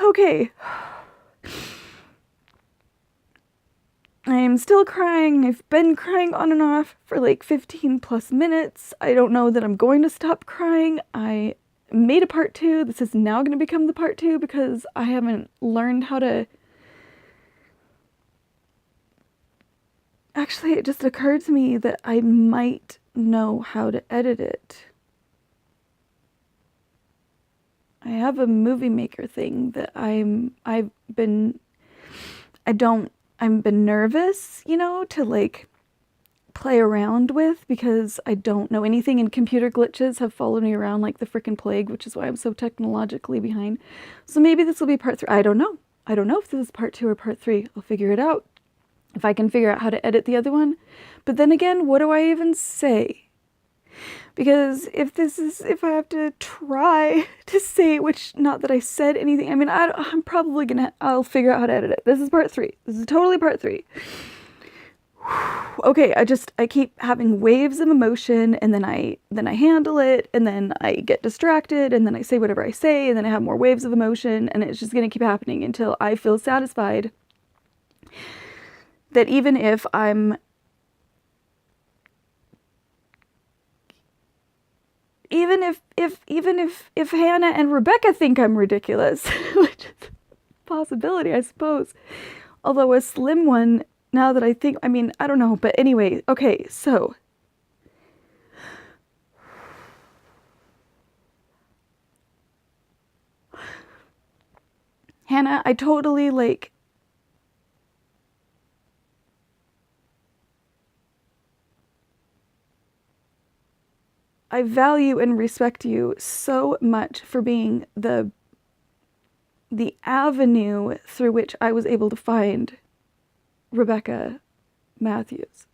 Okay. I am still crying. I've been crying on and off for like 15 plus minutes. I don't know that I'm going to stop crying. I made a part 2. This is now going to become the part 2 because I haven't learned how to... Actually, it just occurred to me that I might know how to edit it. I have a movie maker thing that I've been nervous, you know, to like play around with because I don't know anything, and computer glitches have followed me around like the frickin' plague, which is why I'm so technologically behind. So maybe this will be part 3. I don't know. I don't know if this is part 2 or part 3. I'll figure it out if I can figure out how to edit the other one. But then again, what do I even say? Because if I have to try to say, which, not that I said anything, I mean, I'm probably I'll figure out how to edit it. This is part 3. This is totally part 3. Okay, I keep having waves of emotion, and then I handle it, and then I get distracted, and then I say whatever I say, and then I have more waves of emotion, and it's just gonna keep happening until I feel satisfied that even if Hannah and Rebecca think I'm ridiculous, which is a possibility, I suppose. Although a slim one, now that I think, I mean, I don't know, but anyway, okay, so. Hannah, I totally, like, I value and respect you so much for being the avenue through which I was able to find Rebecca Matthews.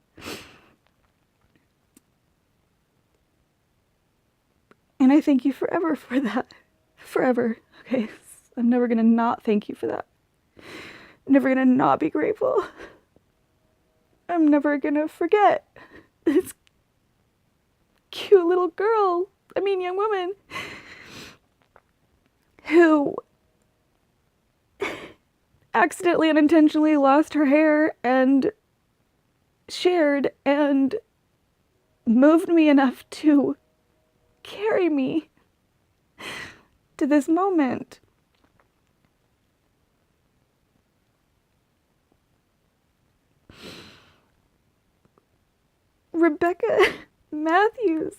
And I thank you forever for that. Forever. Okay, I'm never gonna not thank you for that. I'm never gonna not be grateful. I'm never gonna forget this cute little girl, young woman, who accidentally and unintentionally lost her hair and shared and moved me enough to carry me to this moment. Rebecca Matthews.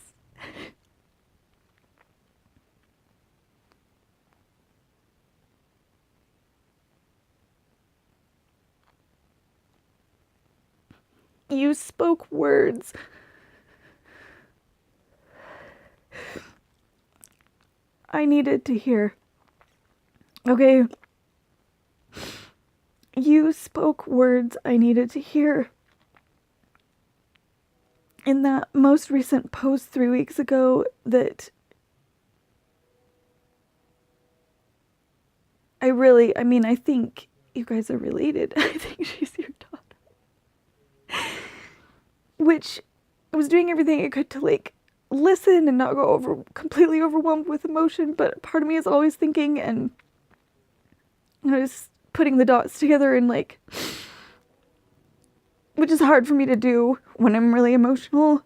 You spoke words I needed to hear. Okay? You spoke words I needed to hear. In that most recent post 3 weeks ago that I think you guys are related. I think she's your daughter. Which I was doing everything I could to like listen and not go completely overwhelmed with emotion, but part of me is always thinking, and I was putting the dots together, and like, which is hard for me to do when I'm really emotional.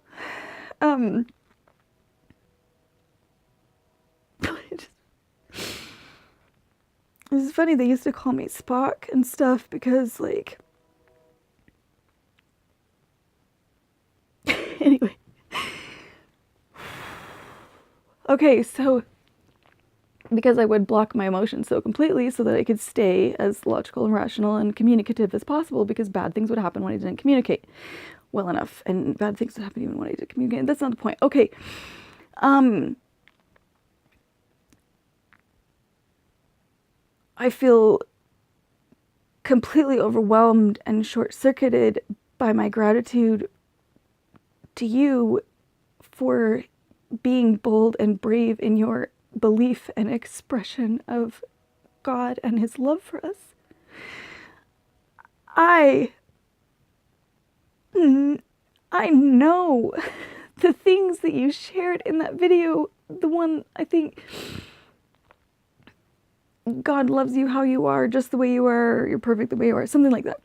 It's funny, they used to call me Spock and stuff because, like, anyway. Okay, so because I would block my emotions so completely so that I could stay as logical and rational and communicative as possible, because bad things would happen when I didn't communicate well enough, and bad things would happen even when I did communicate. That's not the point. Okay. I feel completely overwhelmed and short-circuited by my gratitude to you for being bold and brave in your belief and expression of God and his love for us. I know the things that you shared in that video, the one I think God loves you how you are, just the way you are, you're perfect the way you are, something like that.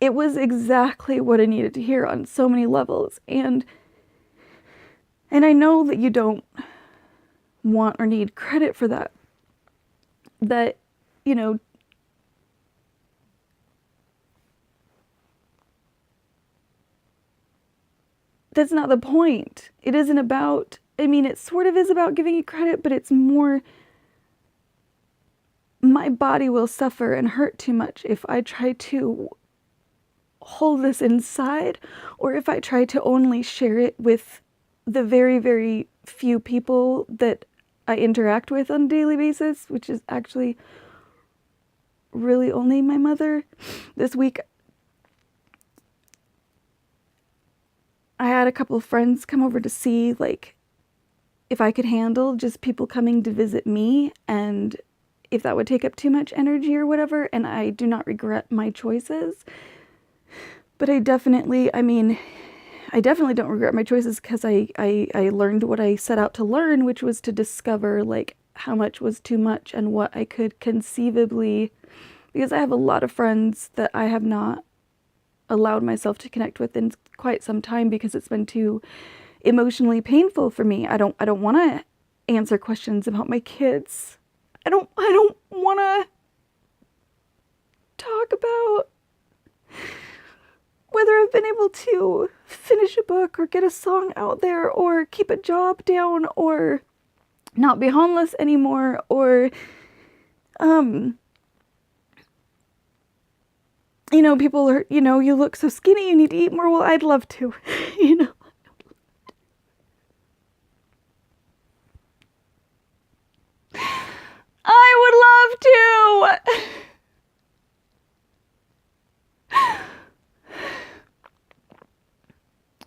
It was exactly what I needed to hear on so many levels. And I know that you don't want or need credit for that. That, you know, that's not the point. It isn't about, I mean, it sort of is about giving you credit, but it's more, my body will suffer and hurt too much if I try to hold this inside, or if I try to only share it with the very, very few people that I interact with on a daily basis, which is actually really only my mother. This week, I had a couple of friends come over to see, like, if I could handle just people coming to visit me, and if that would take up too much energy or whatever, and I do not regret my choices. But I definitely don't regret my choices, because I learned what I set out to learn, which was to discover, like, how much was too much and what I could conceivably, because I have a lot of friends that I have not allowed myself to connect with in quite some time because it's been too emotionally painful for me. I don't want to answer questions about my kids. I don't want to talk about whether I've been able to finish a book or get a song out there or keep a job down or not be homeless anymore or, you know, people are, you know, you look so skinny, you need to eat more. Well, I'd love to, you know. I would love to.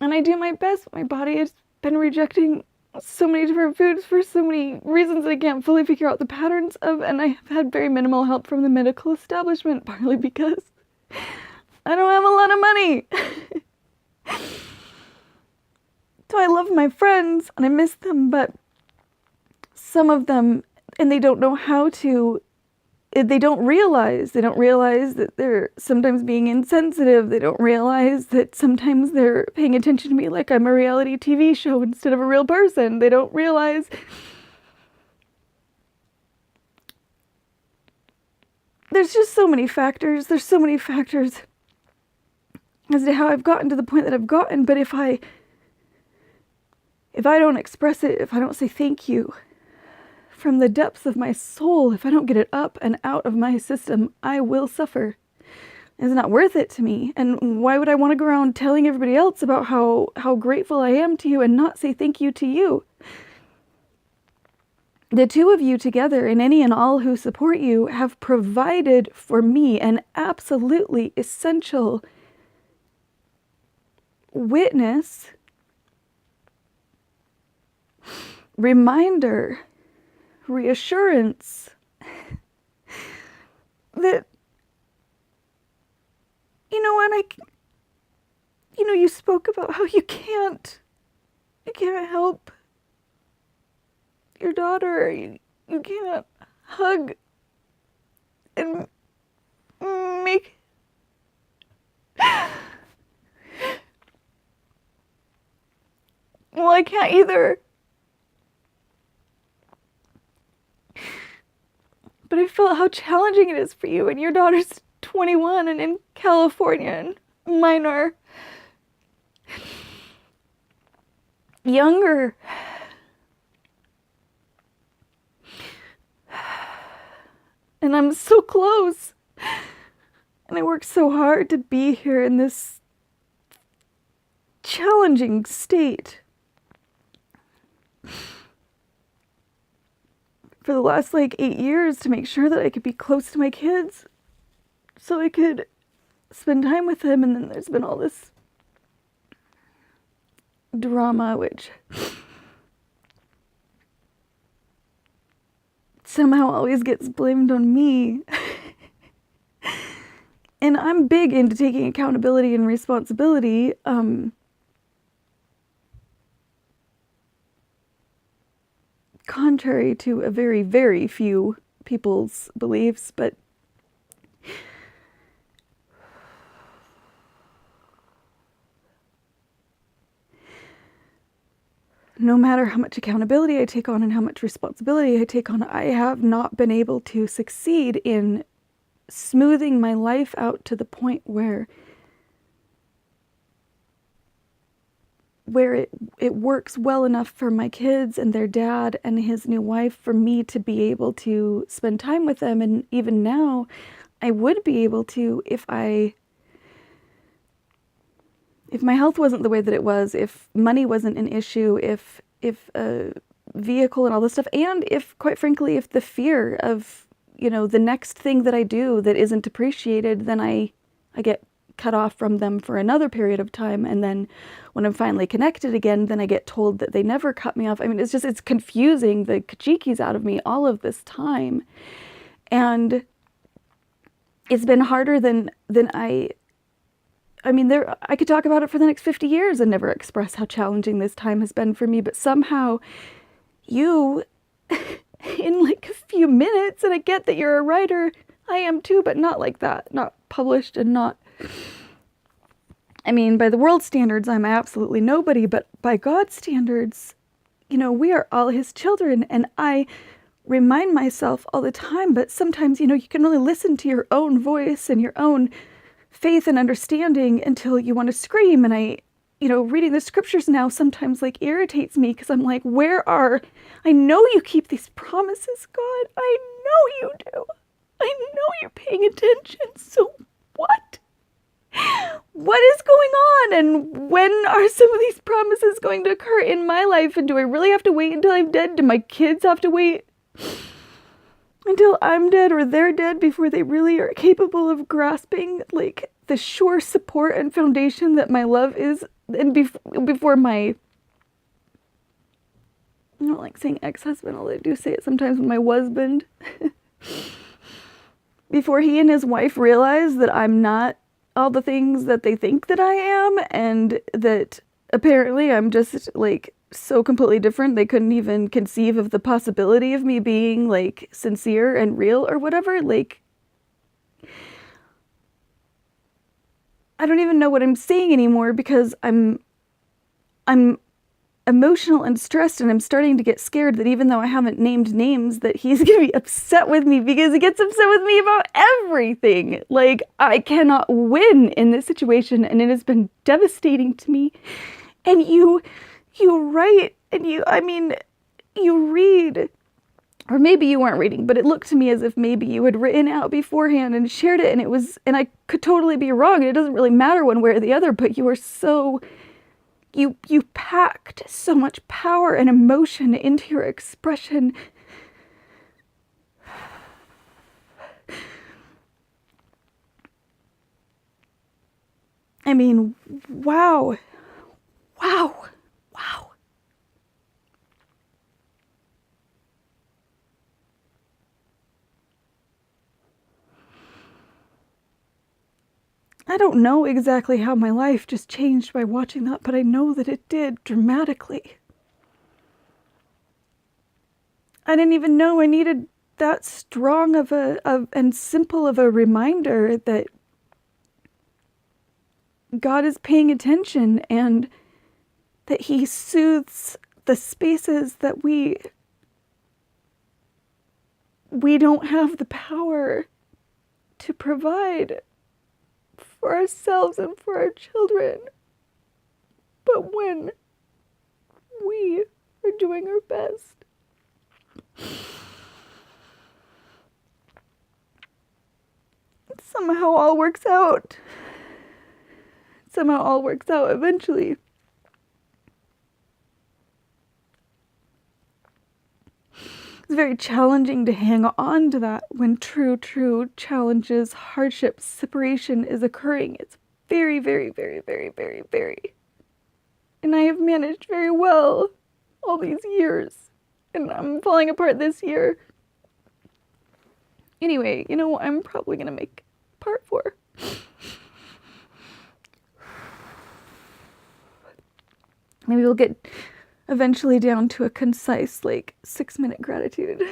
And I do my best. My body has been rejecting so many different foods for so many reasons that I can't fully figure out the patterns of, and I have had very minimal help from the medical establishment, partly because I don't have a lot of money. So I love my friends and I miss them, but some of them, and they don't know how to, they don't realize that they're sometimes being insensitive. They don't realize that sometimes they're paying attention to me like I'm a reality TV show instead of a real person. They don't realize there's just so many factors. There's so many factors as to how I've gotten to the point that I've gotten. But if I don't express it, if I don't say thank you from the depths of my soul, if I don't get it up and out of my system, I will suffer. It's not worth it to me. And why would I want to go around telling everybody else about how grateful I am to you and not say thank you to you? The two of you together, and any and all who support you, have provided for me an absolutely essential witness, reminder, reassurance that, you know, you spoke about how you can't help your daughter, you can't hug and make well, I can't either. But I felt how challenging it is for you, and your daughter's 21 and in California and mine are younger. And I'm so close. And I worked so hard to be here in this challenging state for the last 8 years to make sure that I could be close to my kids so I could spend time with them. And then there's been all this drama, which somehow always gets blamed on me. And I'm big into taking accountability and responsibility. contrary to a very, very few people's beliefs, but no matter how much accountability I take on and how much responsibility I take on, I have not been able to succeed in smoothing my life out to the point where it works well enough for my kids and their dad and his new wife for me to be able to spend time with them. And even now, I would be able to if my health wasn't the way that it was, if money wasn't an issue, if a vehicle and all this stuff, and if, quite frankly, if the fear of, the next thing that I do that isn't appreciated, then I get cut off from them for another period of time, and then when I'm finally connected again, then I get told that they never cut me off. I mean, it's confusing the kajikis out of me all of this time, and it's been harder than I could talk about it for the next 50 years and never express how challenging this time has been for me, but somehow you, in like a few minutes, and I get that you're a writer, I am too, but not like that, not published and not, by the world standards, I'm absolutely nobody, but by God's standards, we are all his children, and I remind myself all the time, but sometimes, you can only listen to your own voice and your own faith and understanding until you want to scream. And I, reading the scriptures now sometimes like irritates me because I'm like, I know you keep these promises, God. I know you do. I know you're paying attention. So what? What is going on? And when are some of these promises going to occur in my life? And do I really have to wait until I'm dead? Do my kids have to wait until I'm dead or they're dead before they really are capable of grasping like the sure support and foundation that my love is? And before my, I don't like saying ex-husband, although I do say it sometimes with my husband, before he and his wife realize that I'm not all the things that they think that I am, and that apparently I'm just like so completely different, they couldn't even conceive of the possibility of me being like sincere and real or whatever. Like, I don't even know what I'm saying anymore because I'm emotional and stressed, and I'm starting to get scared that even though I haven't named names, that he's gonna be upset with me because he gets upset with me about everything. Like, I cannot win in this situation, and it has been devastating to me. And you write, and you read, or maybe you weren't reading, but it looked to me as if maybe you had written out beforehand and shared it, and I could totally be wrong, and it doesn't really matter one way or the other, but you were so, you packed so much power and emotion into your expression. Wow. Wow. Wow. I don't know exactly how my life just changed by watching that, but I know that it did dramatically. I didn't even know I needed that strong and simple of a reminder that God is paying attention and that he soothes the spaces that we don't have the power to provide for ourselves and for our children. But when we are doing our best, it somehow all works out. Somehow all works out eventually. It's very challenging to hang on to that when true challenges, hardships, separation is occurring. It's very, very, very, very, very, very. And I have managed very well all these years. And I'm falling apart this year. Anyway, I'm probably going to make part 4. Maybe we'll get eventually down to a concise, like, 6-minute gratitude.